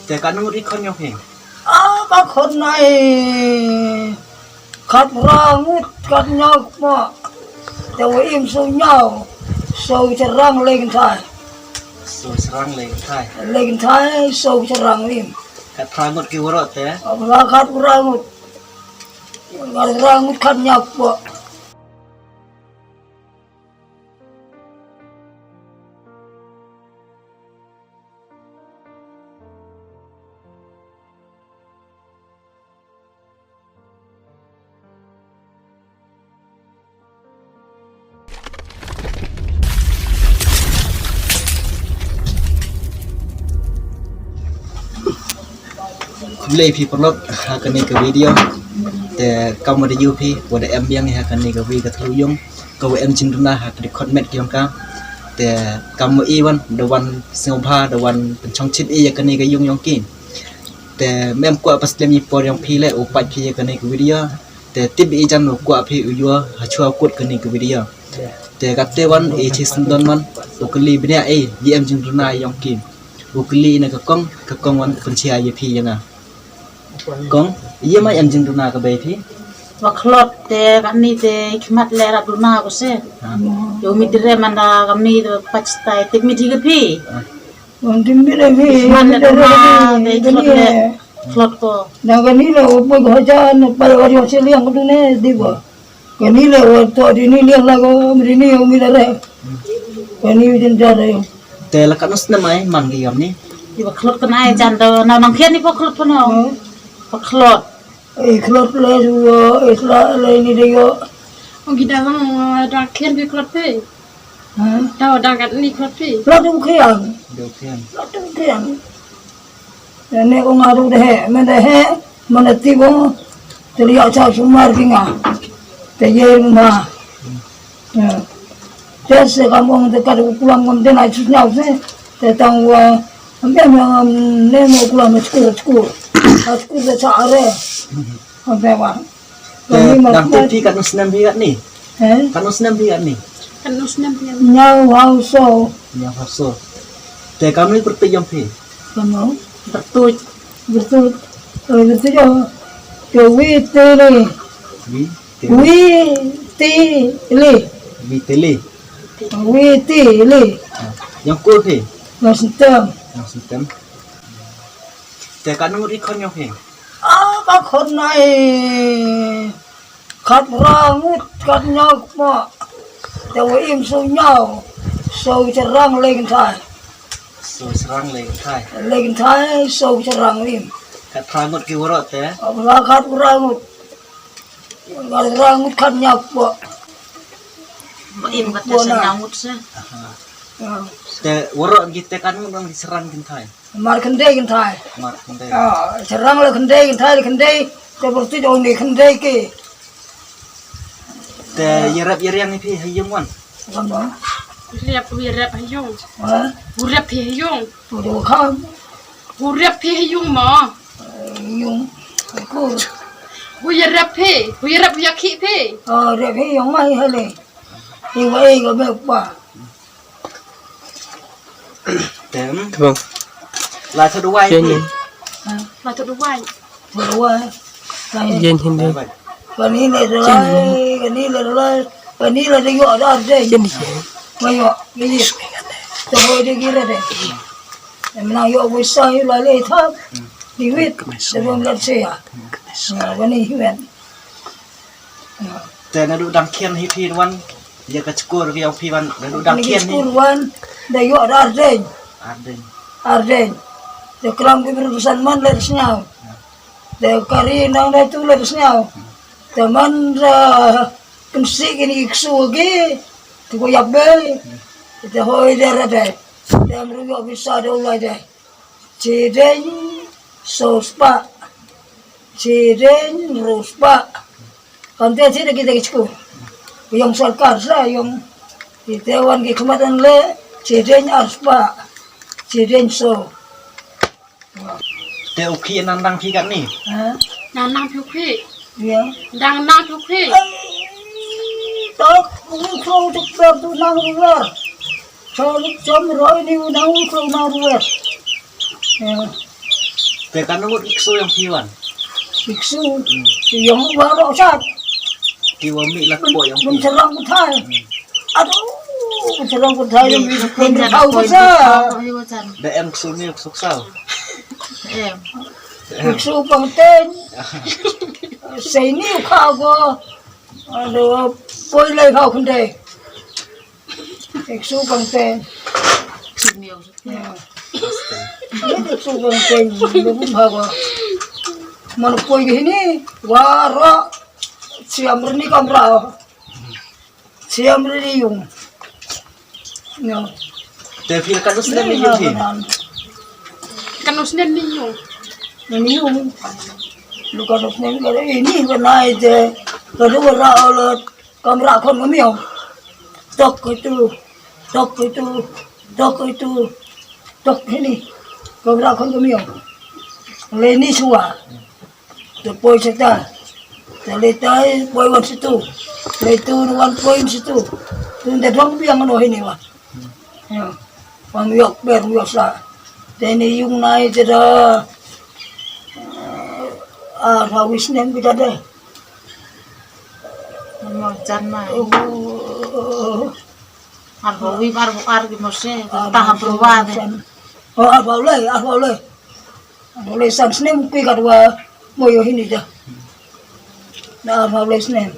แต่การนู้นอีกคนยังเพลงบางคนในขัดรางุดขัดยอกมาแต่ว่าอิ่มสู้เหนียวสู้จะรังเล่นไทยสู้สรังเลยไทยเล่นไทยสู้จะรังอิ่มขัดพรางหมดกี่วรแต่ขัดรางุดขัดยอกมาเลยพี่ปลดกันนี่กับวิดีโอแต่กำมาได้ยูพี่วันเอ็มยังนี่กันนี่กับวีกับทุยงกับเอ็มจินตุนาหากได้คอนเมตกี่ยงกันแต่กำมาอีวันเดวันเซลพาเดวันเป็นช่องชิดอีกันนี่กับยงยองกินแต่แม่มกว่าปัสเลมีปอยังพี่และอุปัยพี่กันนี่กับวิดีโอแต่ติบอีจันกว่าพี่อุยัวชัวกดกันนี่กับวิดีโอแต่กัตเตวันเอชิสันดอนมันอุกลีเบเนียเอเอ็มจินตุนายองกินอุกลีนะกับกองวันเป็นเชียร์พี่ยังไงกงiya mai em jing duna ka bai phi waklot te kamni te khmat le ra duna ko se yo mi dire manda kamni to pachtai te mi diga phi tim mi le phi man le duna te klot le klot ko na ga ni le upo go ja na pa wa yo se liang ko ne di bo ga ni le wo to di ni liang la go mi ni o mi le re ga ni jin ja re te la kanus na mai man gi gam ni di waklot ko nai jan do na nang khian ni po klot ko no waklot klot le ju isla le ni de yo kita lang dakian di klot pe tahu dakat ni klot pe klot du khiang do khian klot du khiang ne ko ngaru de me de he man ti bo te li cha sumar kinga te ye ma te se kam bong te ka pulang ngom de na chu nyau se te tang wa ambe ne mo pulang school aku dah cari, apa wah? Đang tiếp thi cắt nốt năm phi cắt nỉ, cắt nốt năm phi cắt nỉ, kan usnam pian nhau hao so, nhau hấp xô,แต่การนี้เป็นยังphi, kamu bertuj betul, betul jo, jo tele, tele, tele, yang cool phi, yang sistem,แต่การนู้นอีกคนยังเพลงบางคนในขัดรางุดขัดยอกมาแต่ว่าอิ่มสู้เหนียวสู้จะรังเล่นไทยสู้สรังเลยไทยเล่นไทยสู้จะรังอิ่มขัดพรางหมดกี่วรแต่ ขัดรางุดขัดยอกมาba im ka te sa nyangut seแต่วรกิจการนู้นต้องสรังกันไทยมาคันเดกันไทยจะรังเลยคันเดกันไทยคันเดจะบอกที่โดนนี่คันเดกี่แต่ยรับยยังนี่พี่ให้ยังวัน riap hayung riap hayung ตัวข้าม riap hayung ma ยุงกู riap yakhi pe เรียกให้ยังไม่ให้เลยที่ว่าก็แบบว่า แต่ลายทะลุไว้พี่ la tu duai บอกว่าเย็นเห็นดี วันนี้เลยวันนี้เลยวันนี้เลยจะอยู่อะไรได้ยังไม่อยู่ยี่สิบจะไปได้กี่เลยแต่มันเอาอยู่วิสัยเลยทับชีวิตจะเป็นรัสเซียวันนี้ฮิวันแต่นาดูดังเคียนให้พี่วันอยากจะสกูร์วิวพี่วันนาดูดังเคียน ส นี่ กูร์วันได้อยู่อะไรได้ Arden, the kelam keberusan man lerusnya, the kari nang dah tu lerusnya, teman kensik ini iksu lagi, tu kau yabe, itu hoi darah deh, dan mereka bisa dolar deh, ceden sospa, ceden ruspa, kan dia ceden kita iksu, yang sarkar sah, yang di Dewan Kehormatan le, ceden arspa. Ciden so. แต่โอเคนั่งดังพี่กันนี่ nang phiu khi Ya. đang nang phiu khi Tak, kau tu ber tu nang luar. Kalau jam roy ni nang kau nang luar. Ya. แต่kan nunggu iksu yang piwan Iksu yang baru saat tiwa mi lah po yang pi mencerang kutai. Aduh, mencerang kutai yang bisa Tin jan tahu ko sa. hiwa jan. da em iksu mi suksal Em. Iksu pangten. Sini kau go. Aduh, poi lay kau kunde. Iksu pangten. Simiyo. Ini iksu pangten. Belum bawa. Mana poi ini wara siam ni kamera. Siam ni yung. No. te fil kan usle mi yuhi Kan usnen ninyo. Ini yung. Luka dosnya ini benar aja. Lalu orang kamera kon kamiau. Tok itu, tok ini. Kamera kon kamiau. Leni suah. Terpoi cerita. Terletai poi wan situ. Letu wan poin situ. Tunda dong biang ano ini wah. Ya. Pamiok ber biasa. Teni yung naik jeda. Rawis nem kita deh. Mo jan ma. Arbo wi ar gi mose tahan provade. Oh, boleh. Boleh san nem pi kadua moyo ini dah. Nah, boleh nem.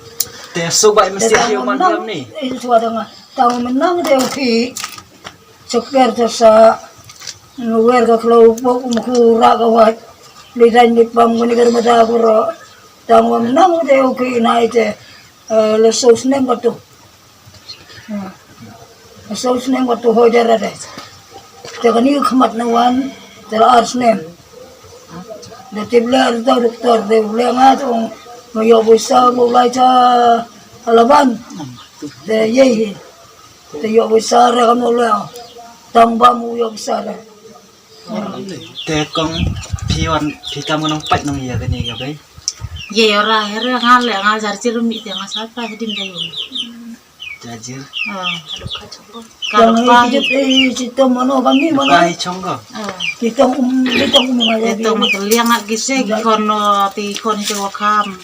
te sobat mesti dia mandam ni Itu ada tahu menang dia uki. Seker tersa nuwer ka klau pok mukura ka wat. Lidan di pang muni ka mata ko ro. Tahu menang dia uki naik je. Lesos nem batu. Lesos nem batu hojar ada. Jangan ni kemat nawan terars nem. Datibler tau doktor dia bilang atong mayo bisa mulai ca alaban. Dia ye. Dia bisa ra kamu lah. Tambah mu yo bisa dah. te kong piwan pi kamu nang pat nang ya kani ga bai Ye ora here ngale ngajar cirumi te ngasapa hidim dayo. jajir Kalau Yang hidup kita mana kami mana kai chonggo kita mengajar itu makeliang gise kono ti kon itu wakam.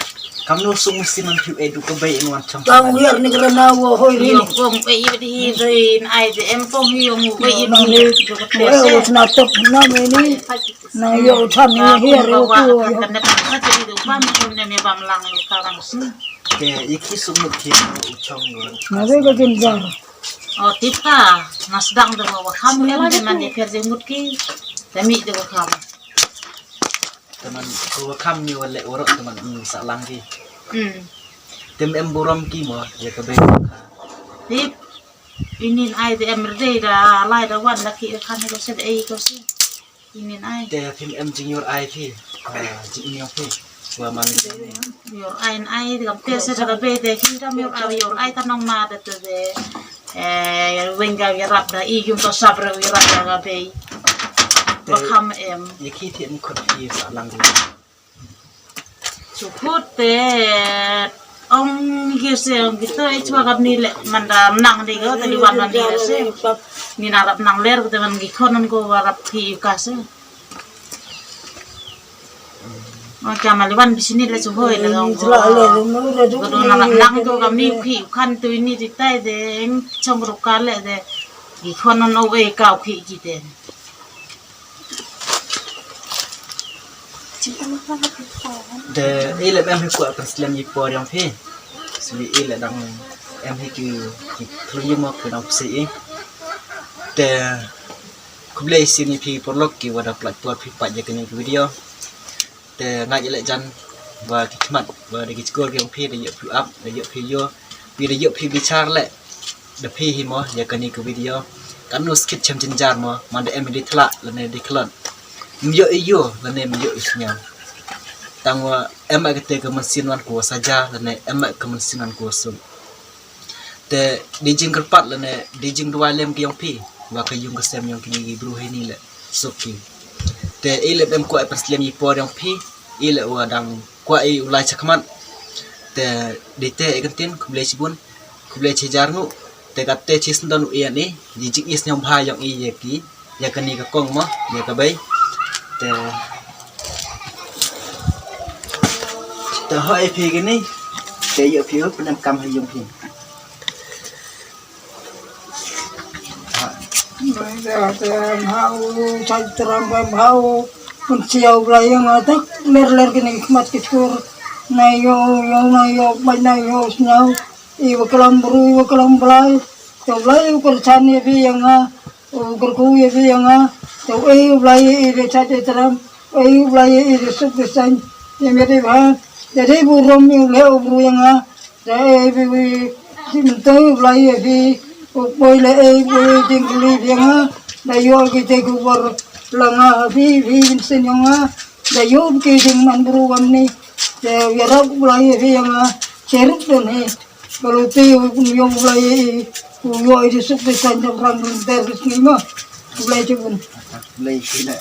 kamu sung mesti nang piu edu ko bai in wan chong tahu hiar ni kerana wo hoi ni Yung kong pe di rin ay de em kong yung pe wo snatok na ini na yo tham ni hiar wo ku Kanda pa ti do pam kon ne bam lang yung karang si. te iki sung mu pi chonggo na be ka kinjang Oh tika nasdang do wakam em de man de kerje mutki demi de wakam. teman ko kam ni wale orok teman ni salang ki tem em borom ki mo ya ka bai Tip inin ay de em de da lai da wan da ki kan ko se de ko si. Inin ay te phim em junior ai phi junior phi wa man yor ay de kam te se da be de ki da yor ay tanong ma de de wenga yarap da i yung to sabra yarap da be. Wakam em ya ki ti em ko phi salang ki Cukut ông kia se gitu cuma kap ni le manda nang de go tali wan man dia se ni narap nang ler ko teman gikonan ko warap ki kase Macam maliwan di sini le suhoi le go ko narap nang ko kami ki kan tu ini ditai de chong kale de gikonan o we ka ki kite de ile em hi ko preslam yi por yang phi swi ile dang em hi ki thli mo ko dang psi de kublai sini phi por lok ki wada platform phi pa je kini video de ngai ile jan và cái mặt và để cái score cái phi để dựa phi up để dựa phi vô vì để dựa phi bichar lại để phi hi mo ya kani cái video kan no skit cham chin jar mo man de em di thla la ne di klon yo iyo la ne yo isnya tangwa em ai ke ke mesin wan ko saja la ne em ai ke mesin wan ko sum te di jing kerpat la ne di jing dua lem ki yong pi wa ka yung ke sem yong kini gi bru ni le soki te ile em ko ai perslem yi por yong pi ile wa dang ko ai ulai chakman te di te e kantin kuble sibun kuble chijar nu te katte chisndon u ni di jing is nyom bha yong i ye ki ya kani ka kong mo ya ka bai te แต่เฮ้ยพี่กันนี่แต่เยอะพี่เป็นนำกรรมให้ยงพี่ hau cai terang hau menciau belayang atak ler kini khmat kiskur nayo nayo snyau iwa kelam belai to belai ukul chani bi yang ukul ku bi yang to belai ide cai terang belai ide sup desain yang jadi burung le buru yang jadi bi mentai belai bi boy le boy tingli yang dayo kita kubar langa bi Vincent yang dayo kita man beruam ni ya belai bi yang cerut ni kalau tu yang belai yo itu sup desain jam rang ter ni mah belai cebunเลยพี่แหละ